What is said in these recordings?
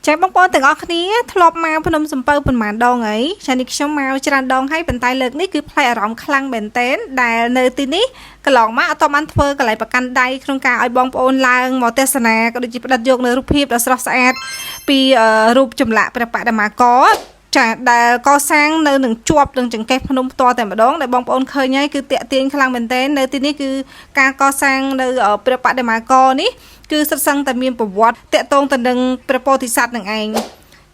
ចាបងប្អូនទាំងអស់គ្នាធ្លាប់មកភ្នំសំពៅប៉ុន្មានដងហើយចានេះខ្ញុំមកច្រើនដងហើយប៉ុន្តែលើកនេះគឺផ្លែអារម្មណ៍ខ្លាំងមែនទែនដែលនៅទីនេះកន្លងមកអត់បានធ្វើកន្លែងប្រកាន់ដៃក្នុងការឲ្យបងប្អូនឡើងមកទស្សនាក៏ដូចជាផ្ដិតយកនៅរូបភាពដ៏ស្រស់ស្អាតពីរូបចម្លាក់ព្រះបដិមាករចាដែលកសាងនៅនឹងជាប់នឹងចង្កេះភ្នំផ្ទាល់តែម្ដងដែលបងប្អូនឃើញហើយគឺតាក់ទាញខ្លាំងមែនទែននៅទីនេះគឺការកសាងនៅព្រះបដិមាករនេះគឺសិតសឹងតែមានប្រវត្តិតាក់ទងទៅនឹងព្រះពោធិសត្វនឹងឯង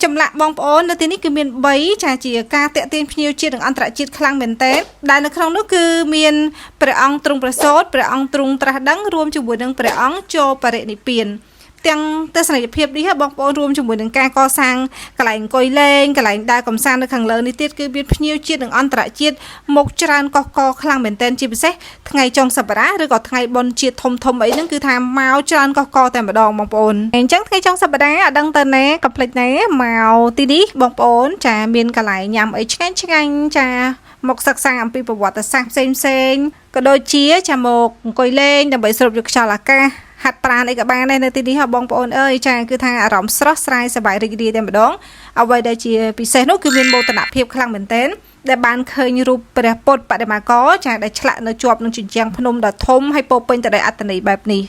ចម្លាក់បងប្អូននៅទីនេះគឺមាន3ចាជាការតាក់ទាញភ្ញៀវជាតិនិងអន្តរជាតិខ្លាំងមែនទែនដែលនៅក្នុងនោះគឺមានព្រះអង្គទ្រង់ប្រសូតព្រះអង្គទ្រង់ត្រាស់ដឹងរួមជាមួយនឹងព្រះអង្គចូលបរិនិព្វានទាំងទស្សនីយភាពនេះបងប្អូនរួមជាមួយនឹងការកសាងកន្លែងអង្គុយលេងកន្លែងដើរកម្សាន្តនៅខាងលើនេះទៀតគឺមានភ្ញៀវជាតិនិងអន្តរជាតិមកច្រើនកកកខ្លាំងមែនទែនជាពិសេសថ្ងៃចុងសប្តាហ៍ឬក៏ថ្ងៃបុណ្យជាតិធំអីហ្នឹងគឺថាមកច្រើនកកកតែម្ដងបងប្អូនអញ្ចឹងថ្ងៃចុងសប្តាហ៍អត់ដឹងទៅណាក៏ភ្លេចណាមកទីនេះបងប្អូនចាមានកន្លែងញ៉ាំអីឆ្ងាញ់ចាមកសិក្សាអំពីប្រវត្តិសាស្ត្រផ្សេងក៏ដូចជាចាមកអង្គុយលេងដើម្បីស្រូបយកខ្យល់អាកាសហាត់ប្រាណអីក៏បានដែរនៅទីនេះបងប្អូនអើយចាគឺថាអារម្មណ៍ស្រស់ស្រាយសប្បាយរីករាយតែម្ដងអ្វីដែលជាពិសេសនោះគឺមានមោទនភាពខ្លាំងមែនទែនដែលបានឃើញរូបព្រះពុទ្ធបដិមាករចាដែលឆ្លាក់នៅជាប់នឹងជញ្ជាំងភ្នំដ៏ធំហើយពោពេញទៅដោយអត្ថន័យបែបនេះ